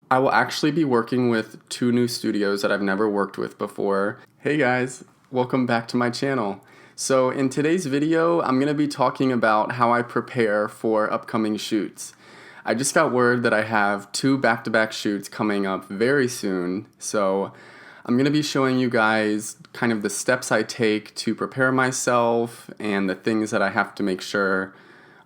I will actually be working with two new studios that I've never worked with before. Hey guys, welcome back to my channel. So in today's video, I'm going to be talking about how I prepare for upcoming shoots. I just got word that I have two back-to-back shoots coming up very soon, so I'm going to be showing you guys kind of the steps I take to prepare myself and the things that I have to make sure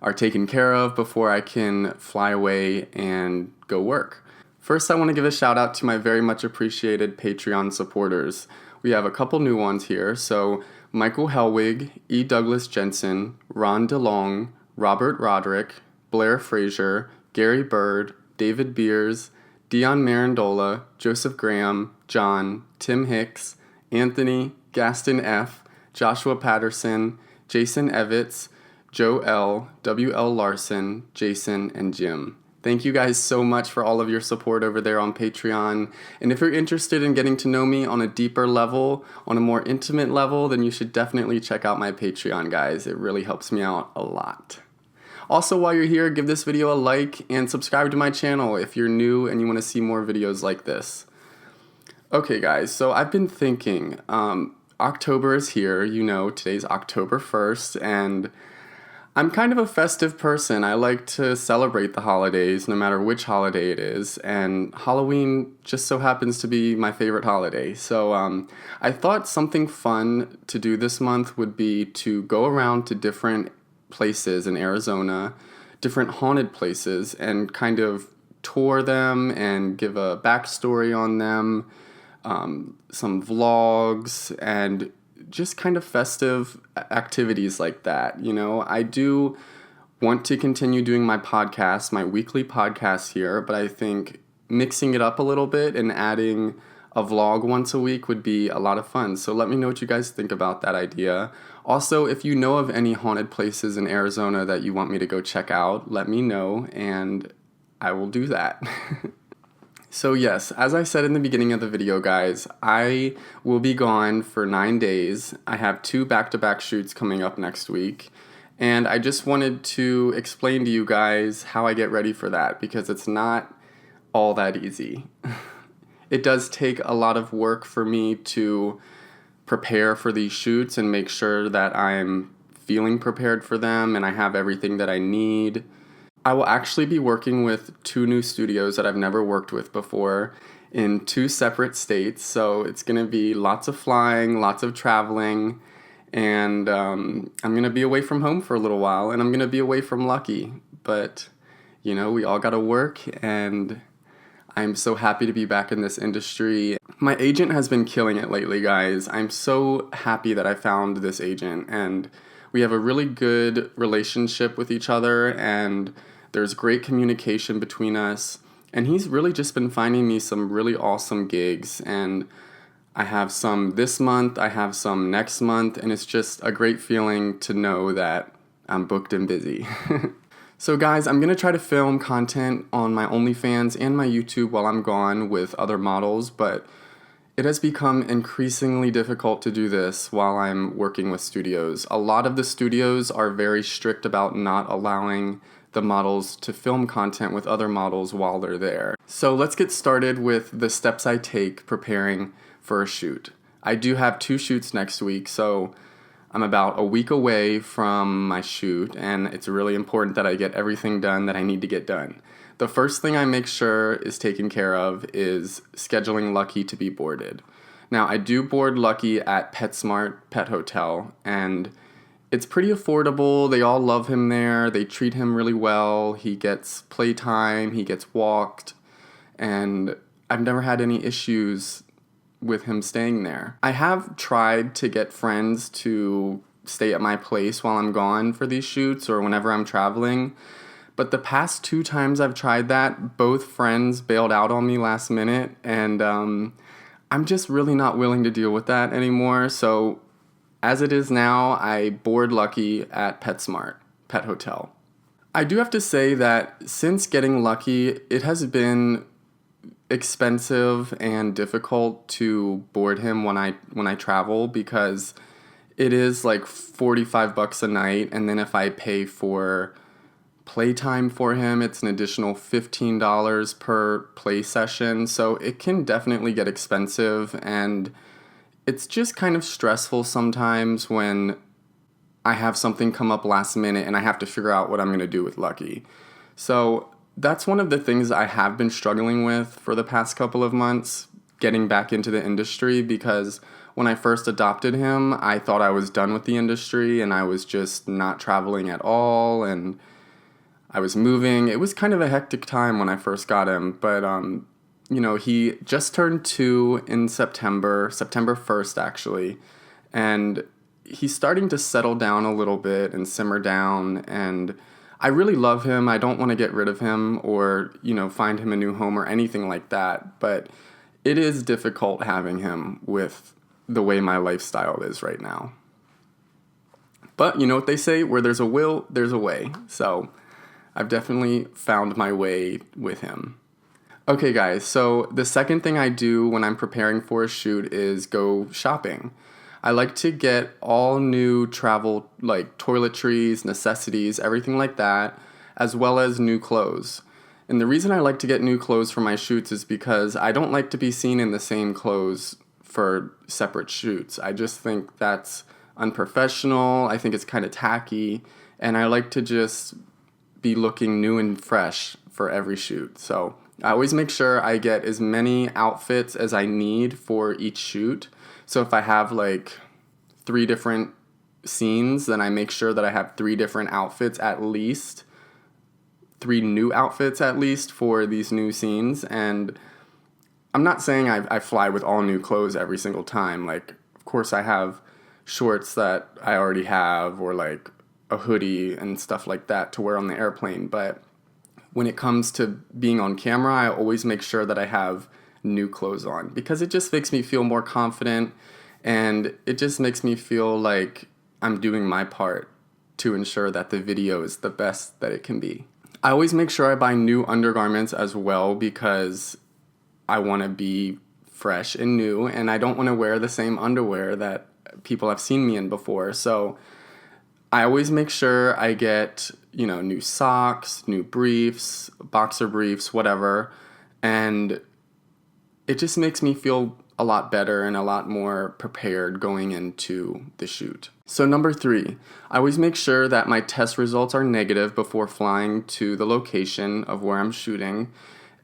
are taken care of before I can fly away and go work. First, I want to give a shout out to my very much appreciated Patreon supporters. We have a couple new ones here, so Michael Helwig, E. Douglas Jensen, Ron DeLong, Robert Roderick, Blair Frazier, Gary Bird, David Beers, Dion Marandola, Joseph Graham, John, Tim Hicks, Anthony, Gaston F., Joshua Patterson, Jason Evitz, Joe L., W.L. Larson, Jason, and Jim. Thank you guys so much for all of your support over there on Patreon. And if you're interested in getting to know me on a deeper level, on a more intimate level, then you should definitely check out my Patreon, guys. It really helps me out a lot. Also, while you're here, give this video a like and subscribe to my channel if you're new and you want to see more videos like this. Okay, guys, so I've been thinking, October is here, today's October 1st, and I'm kind of a festive person. I like to celebrate the holidays, no matter which holiday it is, and Halloween just so happens to be my favorite holiday. So I thought something fun to do this month would be to go around to different places in Arizona, different haunted places, and kind of tour them and give a backstory on them, some vlogs, and just kind of festive activities like that. I do want to continue doing my podcast, my weekly podcast here, but I think mixing it up a little bit and adding a vlog once a week would be a lot of fun. So let me know what you guys think about that idea. Also, if you know of any haunted places in Arizona that you want me to go check out, let me know and I will do that. So yes, as I said in the beginning of the video, guys, I will be gone for 9 days. I have two back-to-back shoots coming up next week, and I just wanted to explain to you guys how I get ready for that, because it's not all that easy. It does take a lot of work for me to prepare for these shoots and make sure that I'm feeling prepared for them and I have everything that I need. I will actually be working with two new studios that I've never worked with before in two separate states, so it's going to be lots of flying, lots of traveling, and I'm going to be away from home for a little while, and I'm going to be away from Lucky, but, we all got to work, and I'm so happy to be back in this industry. My agent has been killing it lately, guys. I'm so happy that I found this agent, and we have a really good relationship with each other, and there's great communication between us, and he's really just been finding me some really awesome gigs, and I have some this month, I have some next month, and it's just a great feeling to know that I'm booked and busy. So guys, I'm going to try to film content on my OnlyFans and my YouTube while I'm gone with other models, but it has become increasingly difficult to do this while I'm working with studios. A lot of the studios are very strict about not allowing the models to film content with other models while they're there. So let's get started with the steps I take preparing for a shoot. I do have two shoots next week, so I'm about a week away from my shoot, and it's really important that I get everything done that I need to get done. The first thing I make sure is taken care of is scheduling Lucky to be boarded. Now, I do board Lucky at PetSmart Pet Hotel, and it's pretty affordable. They all love him there. They treat him really well. He gets playtime. He gets walked. And I've never had any issues with him staying there. I have tried to get friends to stay at my place while I'm gone for these shoots or whenever I'm traveling. But the past two times I've tried that, both friends bailed out on me last minute. And I'm just really not willing to deal with that anymore. So as it is now, I board Lucky at PetSmart Pet Hotel. I do have to say that since getting Lucky, it has been expensive and difficult to board him when I travel, because it is like $45 a night, and then if I pay for playtime for him. It's an additional $15 per play session, so it can definitely get expensive, and it's just kind of stressful sometimes when I have something come up last minute and I have to figure out what I'm going to do with Lucky. So that's one of the things I have been struggling with for the past couple of months, getting back into the industry, because when I first adopted him, I thought I was done with the industry and I was just not traveling at all, and I was moving. It was kind of a hectic time when I first got him, but he just turned 2 in September 1st actually, and he's starting to settle down a little bit and simmer down, and I really love him. I don't want to get rid of him or, find him a new home or anything like that, but it is difficult having him with the way my lifestyle is right now. But you know what they say, where there's a will, there's a way. So I've definitely found my way with him. Okay, guys, so the second thing I do when I'm preparing for a shoot is go shopping. I like to get all new travel, like toiletries, necessities, everything like that, as well as new clothes. And the reason I like to get new clothes for my shoots is because I don't like to be seen in the same clothes for separate shoots. I just think that's unprofessional. I think it's kind of tacky, and I like to just be looking new and fresh for every shoot. So I always make sure I get as many outfits as I need for each shoot. So if I have like 3 different scenes, then I make sure that I have 3 different outfits at least, 3 new outfits at least for these new scenes. And I'm not saying I fly with all new clothes every single time. Like, of course I have shorts that I already have, or like a hoodie and stuff like that to wear on the airplane. But when it comes to being on camera, I always make sure that I have new clothes on, because it just makes me feel more confident, and it just makes me feel like I'm doing my part to ensure that the video is the best that it can be. I always make sure I buy new undergarments as well, because I want to be fresh and new, and I don't want to wear the same underwear that people have seen me in before. So I always make sure I get, new socks, new briefs, boxer briefs, whatever, and it just makes me feel a lot better and a lot more prepared going into the shoot. So number 3, I always make sure that my test results are negative before flying to the location of where I'm shooting.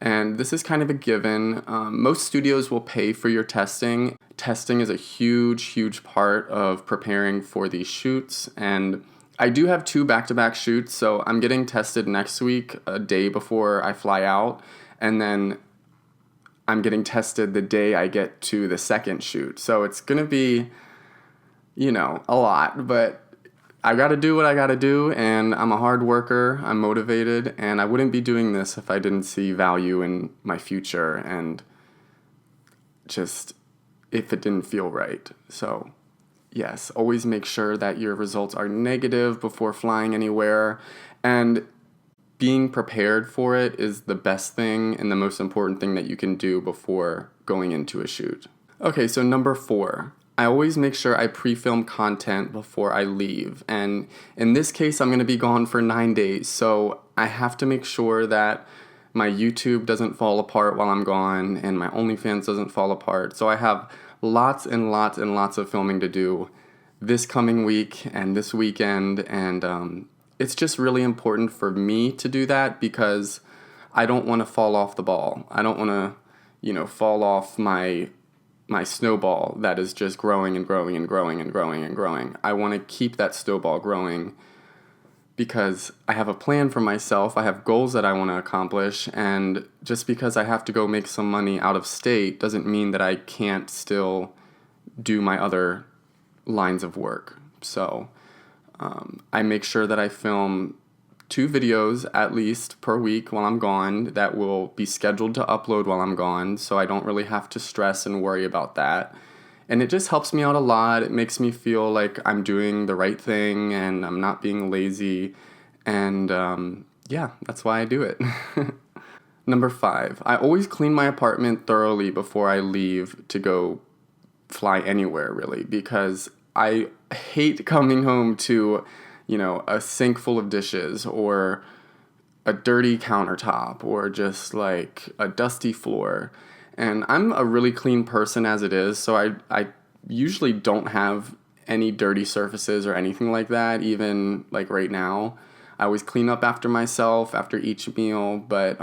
And this is kind of a given. Most studios will pay for your testing. Testing is a huge, huge part of preparing for these shoots. And I do have 2 back-to-back shoots, so I'm getting tested next week, a day before I fly out. And then I'm getting tested the day I get to the second shoot. So it's going to be, a lot, but I got to do what I got to do, and I'm a hard worker, I'm motivated, and I wouldn't be doing this if I didn't see value in my future and just if it didn't feel right. So yes, always make sure that your results are negative before flying anywhere, and being prepared for it is the best thing and the most important thing that you can do before going into a shoot. Okay, so number 4. I always make sure I pre-film content before I leave. And in this case, I'm going to be gone for 9 days. So I have to make sure that my YouTube doesn't fall apart while I'm gone and my OnlyFans doesn't fall apart. So I have lots and lots and lots of filming to do this coming week and this weekend. And it's just really important for me to do that, because I don't want to fall off the ball. I don't want to, fall off my snowball that is just growing and growing and growing and growing and growing. I want to keep that snowball growing because I have a plan for myself. I have goals that I want to accomplish, and just because I have to go make some money out of state doesn't mean that I can't still do my other lines of work. So I make sure that I film 2 videos at least per week while I'm gone that will be scheduled to upload while I'm gone, so I don't really have to stress and worry about that. And it just helps me out a lot. It makes me feel like I'm doing the right thing and I'm not being lazy. And that's why I do it. Number 5, I always clean my apartment thoroughly before I leave to go fly anywhere, really, because I hate coming home to, a sink full of dishes or, a dirty countertop or just like a dusty floor. And I'm a really clean person as it is, so I usually don't have any dirty surfaces or anything like that, even like right now. I always clean up after myself after each meal, but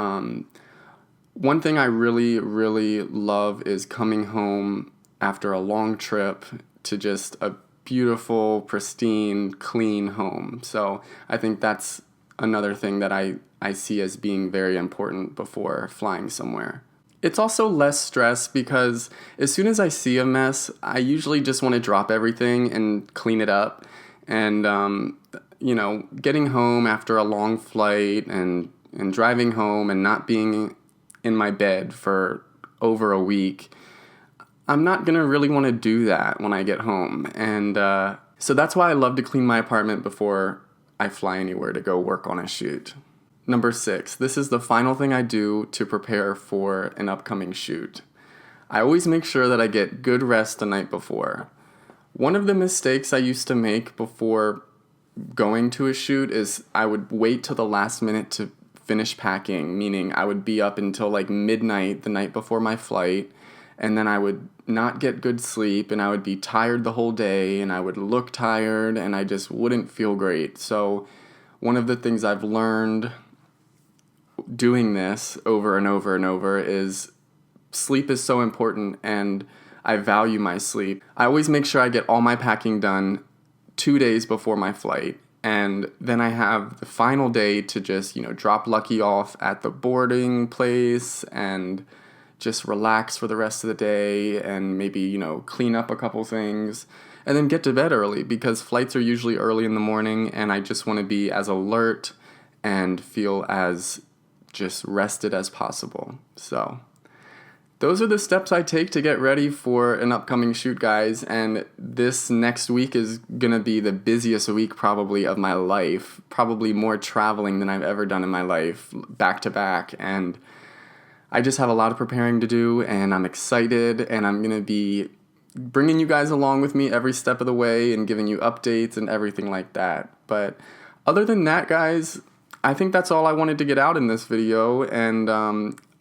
one thing I really, really love is coming home after a long trip to just a beautiful, pristine, clean home. So I think that's another thing that I see as being very important before flying somewhere. It's also less stress because as soon as I see a mess, I usually just want to drop everything and clean it up. And, getting home after a long flight and driving home and not being in my bed for over a week, I'm not going to really want to do that when I get home. And so that's why I love to clean my apartment before I fly anywhere to go work on a shoot. Number 6, this is the final thing I do to prepare for an upcoming shoot. I always make sure that I get good rest the night before. One of the mistakes I used to make before going to a shoot is I would wait till the last minute to finish packing, meaning I would be up until like midnight the night before my flight, and then I would not get good sleep, and I would be tired the whole day, and I would look tired, and I just wouldn't feel great. So one of the things I've learned doing this over and over and over is sleep is so important, and I value my sleep. I always make sure I get all my packing done 2 days before my flight, and then I have the final day to just, drop Lucky off at the boarding place and just relax for the rest of the day and maybe, clean up a couple things and then get to bed early because flights are usually early in the morning, and I just want to be as alert and feel as just rested as possible. So those are the steps I take to get ready for an upcoming shoot, guys, and this next week is going to be the busiest week probably of my life, probably more traveling than I've ever done in my life, back to back, and I just have a lot of preparing to do, and I'm excited, and I'm going to be bringing you guys along with me every step of the way and giving you updates and everything like that. But other than that, guys, I think that's all I wanted to get out in this video, and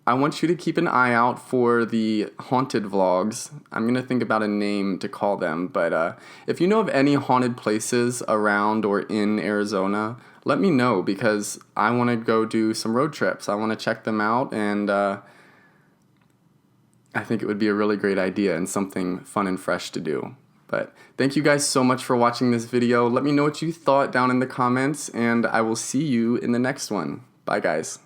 I want you to keep an eye out for the haunted vlogs. I'm going to think about a name to call them, but if you know of any haunted places around or in Arizona, let me know because I want to go do some road trips. I want to check them out, and I think it would be a really great idea and something fun and fresh to do. But thank you guys so much for watching this video. Let me know what you thought down in the comments, and I will see you in the next one. Bye, guys.